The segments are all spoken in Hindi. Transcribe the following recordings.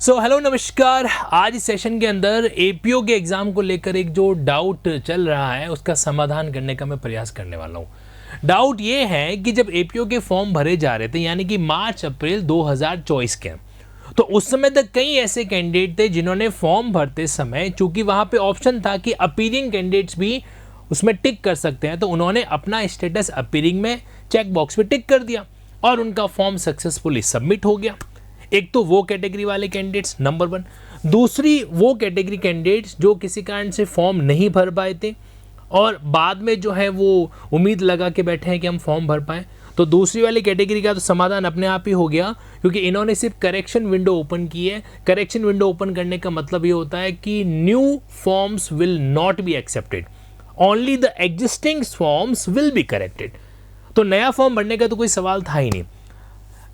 सो हेलो नमस्कार। आज इस सेशन के अंदर एपीओ के एग्ज़ाम को लेकर एक जो डाउट चल रहा है उसका समाधान करने का मैं प्रयास करने वाला हूँ। डाउट ये है कि जब एपीओ के फॉर्म भरे जा रहे थे यानी कि मार्च अप्रैल 2024 के, तो उस समय तक कई ऐसे कैंडिडेट थे जिन्होंने फॉर्म भरते समय, चूंकि वहाँ पे ऑप्शन था कि अपीयरिंग कैंडिडेट्स भी उसमें टिक कर सकते हैं, तो उन्होंने अपना स्टेटस अपीयरिंग में चेक बॉक्स पे टिक कर दिया और उनका फॉर्म सक्सेसफुली सबमिट हो गया। एक तो वो कैटेगरी वाले कैंडिडेट्स नंबर 1। दूसरी वो कैटेगरी कैंडिडेट्स जो किसी कारण से फॉर्म नहीं भर पाए थे और बाद में जो है वो उम्मीद लगा के बैठे हैं कि हम फॉर्म भर पाएँ, तो दूसरी वाली कैटेगरी का तो समाधान अपने आप ही हो गया, क्योंकि इन्होंने सिर्फ करेक्शन विंडो ओपन की है। करेक्शन विंडो ओपन करने का मतलब ये होता है कि new forms will not be accepted, only the existing forms will be corrected. तो नया फॉर्म भरने का तो कोई सवाल था ही नहीं।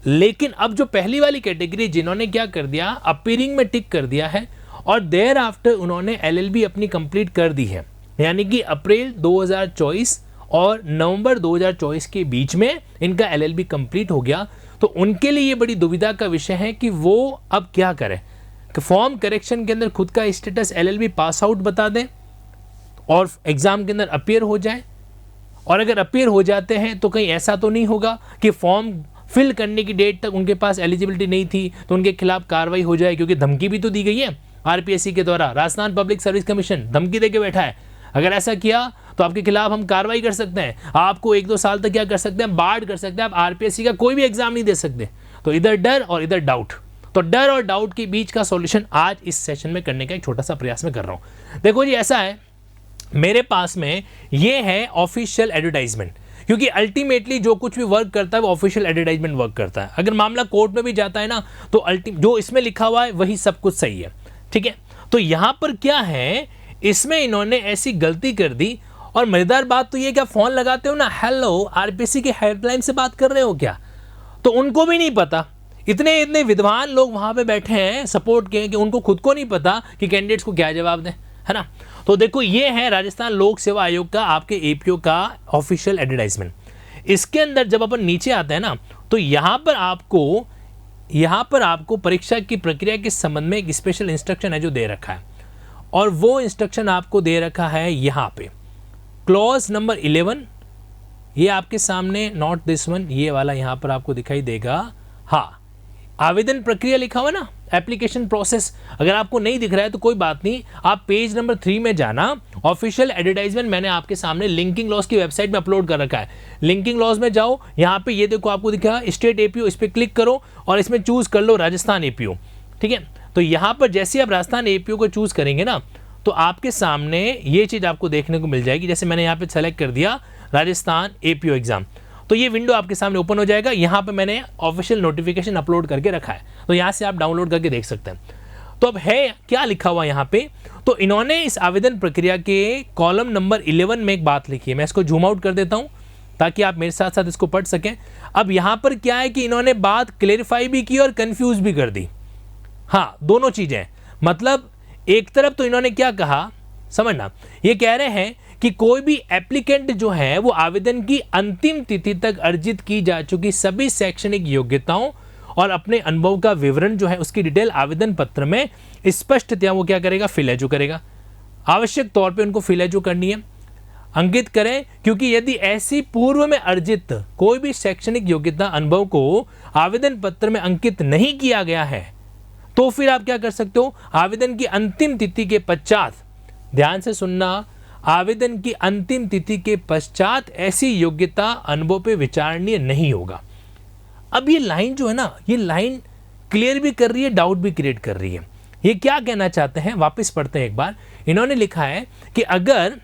लेकिन अब जो पहली वाली कैटेगरी जिन्होंने क्या कर दिया, अपीयरिंग में टिक कर दिया है और देयर आफ्टर उन्होंने एलएलबी अपनी कंप्लीट कर दी है, यानी कि अप्रैल 2024 और नवंबर 2024 के बीच में इनका एलएलबी कंप्लीट हो गया, तो उनके लिए ये बड़ी दुविधा का विषय है कि वो अब क्या करें कि फॉर्म करेक्शन के अंदर खुद का स्टेटस एलएलबी पास आउट बता दें और एग्जाम के अंदर अपीयर हो जाए, और अगर अपीयर हो जाते हैं तो कहीं ऐसा तो नहीं होगा कि फॉर्म फिल करने की डेट तक उनके पास एलिजिबिलिटी नहीं थी तो उनके खिलाफ कार्रवाई हो जाए, क्योंकि धमकी भी तो दी गई है आरपीएससी के द्वारा। राजस्थान पब्लिक सर्विस कमीशन धमकी देके बैठा है, अगर ऐसा किया तो आपके खिलाफ हम कार्रवाई कर सकते हैं, आपको 1-2 साल तक क्या कर सकते हैं, बार्ड कर सकते हैं, आप आरपीएससी का कोई भी एग्जाम नहीं दे सकते। तो इधर डर और इधर डाउट, तो डर और डाउट के बीच का सॉल्यूशन आज इस सेशन में करने का एक छोटा सा प्रयास में कर रहा हूँ। देखो जी, ऐसा है, मेरे पास में ये है ऑफिशियल एडवर्टाइजमेंट, क्योंकि अल्टीमेटली जो कुछ भी वर्क करता है वो ऑफिशियल एडवर्टाइजमेंट वर्क करता है। अगर मामला कोर्ट में भी जाता है ना, तो जो इसमें लिखा हुआ है वही सब कुछ सही है, ठीक है। तो यहाँ पर क्या है, इसमें इन्होंने ऐसी गलती कर दी, और मजेदार बात तो ये क्या फोन लगाते हो ना, हेलो आरपीएससी के हेल्पलाइन से बात कर रहे हो क्या, तो उनको भी नहीं पता। इतने इतने विद्वान लोग वहाँ पे बैठे हैं सपोर्ट के कि उनको खुद को नहीं पता कि कैंडिडेट्स को क्या जवाब दें, है ना। तो देखो, ये है राजस्थान लोक सेवा आयोग का आपके एपीओ का ऑफिशियल एडवर्टाइजमेंट। इसके अंदर जब अपन नीचे आते हैं ना, तो यहाँ पर आपको परीक्षा की प्रक्रिया के संबंध में एक स्पेशल इंस्ट्रक्शन है जो दे रखा है, और वो इंस्ट्रक्शन आपको दे रखा है यहाँ पे क्लॉज नंबर 11। ये आपके सामने, नॉट दिस वन, ये वाला यहाँ पर आपको दिखाई देगा। हाँ, आवेदन प्रक्रिया लिखा हुआ ना, एप्लीकेशन प्रोसेस। अगर आपको नहीं दिख रहा है तो कोई बात नहीं, आप पेज नंबर 3 में जाना। ऑफिशियल एडवर्टाइजमेंट मैंने आपके सामने लिंकिंग लॉज की वेबसाइट में अपलोड कर रखा है। लिंकिंग लॉज में जाओ, यहाँ पे ये देखो आपको दिखा स्टेट एपीओ, इस पर क्लिक करो और इसमें चूज कर लो राजस्थान एपीओ, ठीक है। तो यहाँ पर जैसे आप राजस्थान एपीओ को चूज करेंगे ना, तो आपके सामने ये चीज़ आपको देखने को मिल जाएगी। जैसे मैंने यहाँ पे सेलेक्ट कर दिया राजस्थान एपीओ एग्जाम, तो ये विंडो आपके सामने ओपन हो जाएगा। यहाँ पे मैंने ऑफिशियल नोटिफिकेशन अपलोड करके रखा है, तो यहाँ से आप डाउनलोड करके देख सकते हैं। तो अब है क्या लिखा हुआ यहाँ पे, तो इन्होंने इस आवेदन प्रक्रिया के कॉलम नंबर 11 में एक बात लिखी है। मैं इसको जूम आउट कर देता हूँ ताकि आप मेरे साथ साथ इसको पढ़ सकें। अब यहाँ पर क्या है कि इन्होंने बात क्लेरिफाई भी की और कन्फ्यूज भी कर दी। हाँ, दोनों चीज़ें, मतलब एक तरफ तो इन्होंने क्या कहा, समझना, ये कह रहे हैं कि कोई भी एप्लीकेंट जो है वो आवेदन की अंतिम तिथि तक अर्जित की जा चुकी सभी शैक्षणिक योग्यताओं और अपने अनुभव का विवरण जो है उसकी डिटेल आवेदन पत्र में स्पष्टतया वो क्या करेगा, फिलेजो करेगा। आवश्यक तौर पे उनको फिलेजो करनी है, अंकित करें, क्योंकि यदि ऐसी पूर्व में अर्जित कोई भी शैक्षणिक योग्यता अनुभव को आवेदन पत्र में अंकित नहीं किया गया है, तो फिर आप क्या कर सकते हो, आवेदन की अंतिम तिथि के पश्चात, ध्यान से सुनना, आवेदन की अंतिम तिथि के पश्चात ऐसी योग्यता अनुभव पे विचारणीय नहीं होगा। अब ये लाइन जो है ना, ये लाइन क्लियर भी कर रही है, डाउट भी क्रिएट कर रही है। ये क्या कहना चाहते हैं, वापस पढ़ते हैं एक बार। इन्होंने लिखा है कि अगर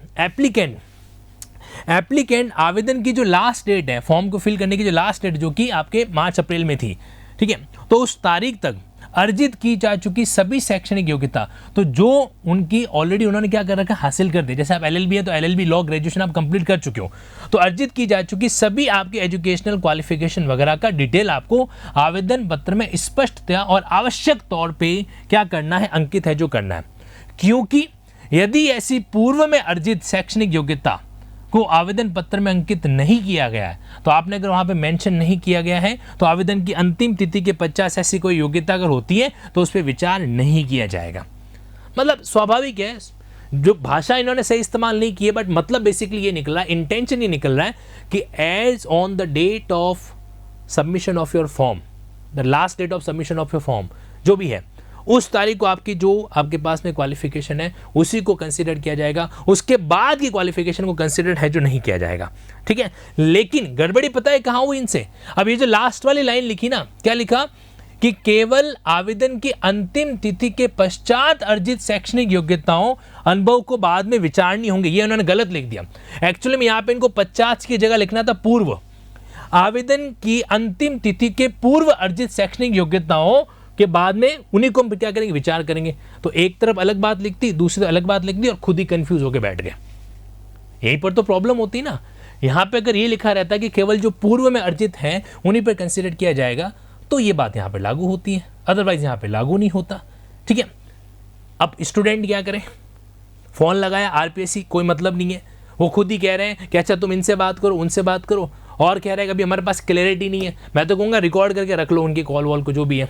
एप्लीकेंट आवेदन की जो लास्ट डेट है, फॉर्म को फिल करने की जो लास्ट डेट जो कि आपके मार्च अप्रैल में थी, ठीक है, तो उस तारीख तक अर्जित की जा चुकी सभी शैक्षणिक योग्यता, तो जो उनकी ऑलरेडी उन्होंने क्या कर रखा, हासिल कर दी। जैसे आप एलएलबी है तो एलएलबी लॉ ग्रेजुएशन आप कंप्लीट कर चुके हो, तो अर्जित की जा चुकी सभी आपकी एजुकेशनल क्वालिफिकेशन वगैरह का डिटेल आपको आवेदन पत्र में स्पष्टतया और आवश्यक तौर पे क्या करना है, अंकित है जो करना है। क्योंकि यदि ऐसी पूर्व में अर्जित शैक्षणिक योग्यता को आवेदन पत्र में अंकित नहीं किया गया है, तो आपने अगर वहाँ पे मेंशन नहीं किया गया है तो आवेदन की अंतिम तिथि के 50 ऐसी कोई योग्यता अगर होती है तो उस पर विचार नहीं किया जाएगा। मतलब स्वाभाविक है, जो भाषा इन्होंने सही इस्तेमाल नहीं की है, बट मतलब बेसिकली ये निकल रहा है, इंटेंशन ये निकल रहा है कि age on the date of submission of your form, the last date of submission of your form जो भी है, उस तारीख को आपकी जो आपके पास में क्वालिफिकेशन है उसी को कंसिडर किया जाएगा, उसके बाद की क्वालिफिकेशन को कंसिडर है जो नहीं किया जाएगा। ठीक है, लेकिन गड़बड़ी पता है कहाँ हुई इनसे? अब ये जो लास्ट वाली लाइन लिखी ना, क्या लिखा कि केवल आवेदन की अंतिम तिथि के पश्चात अर्जित शैक्षणिक योग्यताओं अनुभव को बाद में विचारनी होंगे, ये उन्होंने गलत लिख दिया। एक्चुअली में यहाँ पे इनको 50 की जगह लिखना था पूर्व, आवेदन की अंतिम तिथि के पूर्व अर्जित शैक्षणिक योग्यताओं के बाद में उन्हीं को हम क्या करेंगे, विचार करेंगे। तो एक तरफ अलग बात लिखती, दूसरी तरफ अलग बात लिख दी और खुद ही कंफ्यूज होकर बैठ गए। यहीं पर तो प्रॉब्लम होती ना। यहाँ पे अगर ये लिखा रहता कि केवल जो पूर्व में अर्जित हैं उन्हीं पर कंसिडर किया जाएगा तो ये बात यहाँ पे लागू होती है, अदरवाइज यहाँ पे लागू नहीं होता। ठीक है, अब स्टूडेंट क्या करें, फोन लगाया आरपीएससी, कोई मतलब नहीं है, वो खुद ही कह रहे हैं कि अच्छा तुम इनसे बात करो उनसे बात करो, और कह रहे हैं कि अभी हमारे पास क्लैरिटी नहीं है। मैं तो कहूँगा रिकॉर्ड करके रख लो उनकी कॉल वॉल को जो भी है।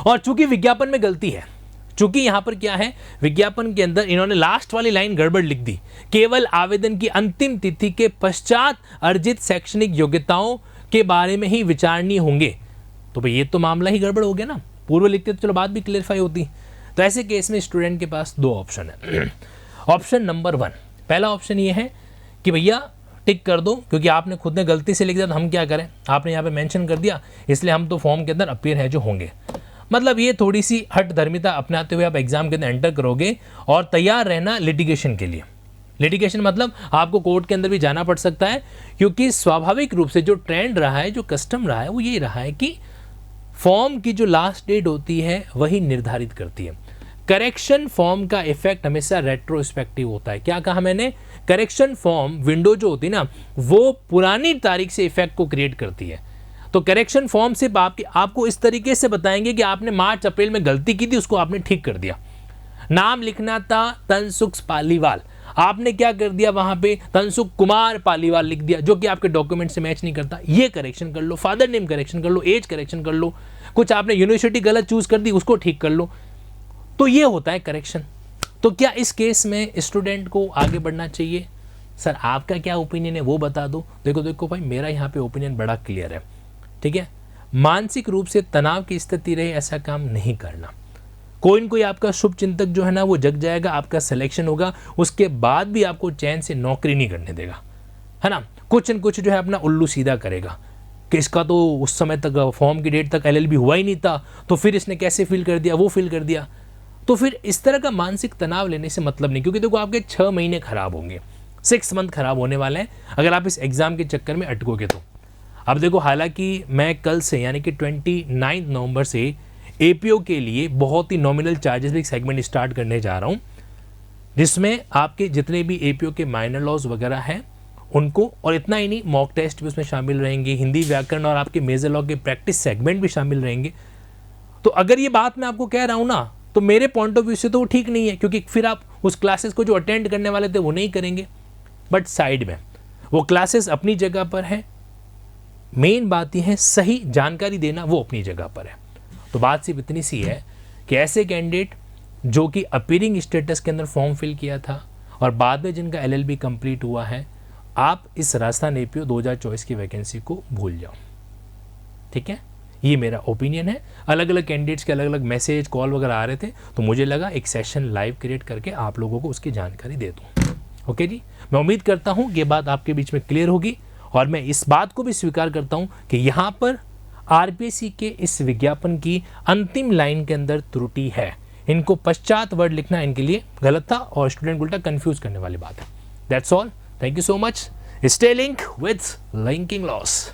और चूंकि विज्ञापन में गलती है, चूंकि यहाँ पर क्या है, विज्ञापन के अंदर इन्होंने लास्ट वाली लाइन गड़बड़ लिख दी, केवल आवेदन की अंतिम तिथि के पश्चात अर्जित शैक्षणिक योग्यताओं के बारे में ही विचारणीय होंगे। तो भाई ये तो मामला ही गड़बड़ हो गया ना, पूर्व लिखते तो चलो बात भी क्लियरफाई होती। तो ऐसे केस में स्टूडेंट के पास दो ऑप्शन है। ऑप्शन नंबर 1, पहला ऑप्शन ये है कि भैया टिक कर दो, क्योंकि आपने खुद ने गलती से लिख दिया तो हम क्या करें, आपने यहाँ पे मेंशन कर दिया इसलिए हम तो फॉर्म के अंदर अपीयर है जो होंगे। मतलब ये थोड़ी सी हट धर्मिता अपनाते हुए आप एग्जाम के अंदर एंटर करोगे और तैयार रहना लिटिगेशन के लिए। लिटिगेशन मतलब आपको कोर्ट के अंदर भी जाना पड़ सकता है, क्योंकि स्वाभाविक रूप से जो ट्रेंड रहा है, जो कस्टम रहा है, वो यही रहा है कि फॉर्म की जो लास्ट डेट होती है वही निर्धारित करती है। करेक्शन फॉर्म का इफेक्ट हमेशा रेट्रोस्पेक्टिव होता है। क्या कहा मैंने, करेक्शन फॉर्म विंडो जो होती है ना, वो पुरानी तारीख से इफेक्ट को क्रिएट करती है। तो करेक्शन फॉर्म सिर्फ आपको इस तरीके से बताएंगे कि आपने मार्च अप्रैल में गलती की थी, उसको आपने ठीक कर दिया। नाम लिखना था तनसुख पालीवाल, आपने क्या कर दिया, वहां पे तनसुख कुमार पालीवाल लिख दिया, जो कि आपके डॉक्यूमेंट से मैच नहीं करता। ये करेक्शन कर लो, फादर नेम करेक्शन कर लो, एज करेक्शन कर लो, कुछ आपने यूनिवर्सिटी गलत चूज कर दी उसको ठीक कर लो। तो ये होता है करेक्शन। तो क्या इस केस में स्टूडेंट को आगे बढ़ना चाहिए? सर आपका क्या ओपिनियन है वो बता दो। देखो भाई, मेरा यहाँ पे ओपिनियन बड़ा क्लियर है। ठीक है, मानसिक रूप से तनाव की स्थिति रहे ऐसा काम नहीं करना। कोई न कोई आपका शुभ चिंतक जो है ना वो जग जाएगा, आपका सिलेक्शन होगा, उसके बाद भी आपको चैन से नौकरी नहीं करने देगा, है ना। कुछ न कुछ जो है अपना उल्लू सीधा करेगा कि इसका तो उस समय तक फॉर्म की डेट तक LLB हुआ ही नहीं था, तो फिर इसने कैसे फील कर दिया, वो फील कर दिया। तो फिर इस तरह का मानसिक तनाव लेने से मतलब नहीं, क्योंकि देखो आपके 6 महीने खराब होंगे, 6 मंथ खराब होने वाले हैं अगर आप इस एग्जाम के चक्कर में अटकोगे तो। अब देखो, हालांकि मैं कल से यानी कि 29 नवंबर से APO के लिए बहुत ही नॉमिनल चार्जेस भी सेगमेंट स्टार्ट करने जा रहा हूँ, जिसमें आपके जितने भी APO के माइनर लॉज वगैरह हैं उनको, और इतना ही नहीं, मॉक टेस्ट भी उसमें शामिल रहेंगे, हिंदी व्याकरण और आपके मेजर लॉ के प्रैक्टिस सेगमेंट भी शामिल रहेंगे। तो अगर ये बात मैं आपको कह रहा हूँ ना, तो मेरे पॉइंट ऑफ व्यू से तो वो ठीक नहीं है, क्योंकि फिर आप उस क्लासेस को जो अटेंड करने वाले थे वो नहीं करेंगे। बट साइड में वो क्लासेस अपनी जगह पर है, मेन बात यह है सही जानकारी देना वो अपनी जगह पर है। तो बात सिर्फ इतनी सी है कि ऐसे कैंडिडेट जो कि अपीयरिंग स्टेटस के अंदर फॉर्म फिल किया था और बाद में जिनका LLB कंप्लीट हुआ है, आप इस राजस्थान APO 2024 की वैकेंसी को भूल जाओ। ठीक है, ये मेरा ओपिनियन है। अलग अलग कैंडिडेट्स के अलग अलग मैसेज कॉल वगैरह आ रहे थे, तो मुझे लगा एक सेशन लाइव क्रिएट करके आप लोगों को उसकी जानकारी दे दूँ। ओके जी, मैं उम्मीद करता हूँ ये बात आपके बीच में क्लियर होगी, और मैं इस बात को भी स्वीकार करता हूँ कि यहाँ पर RPSC के इस विज्ञापन की अंतिम लाइन के अंदर त्रुटि है। इनको पश्चात वर्ड लिखना इनके लिए गलत था और स्टूडेंट उल्टा कंफ्यूज करने वाली बात है। That's all, thank you so much. Stay link with linking loss.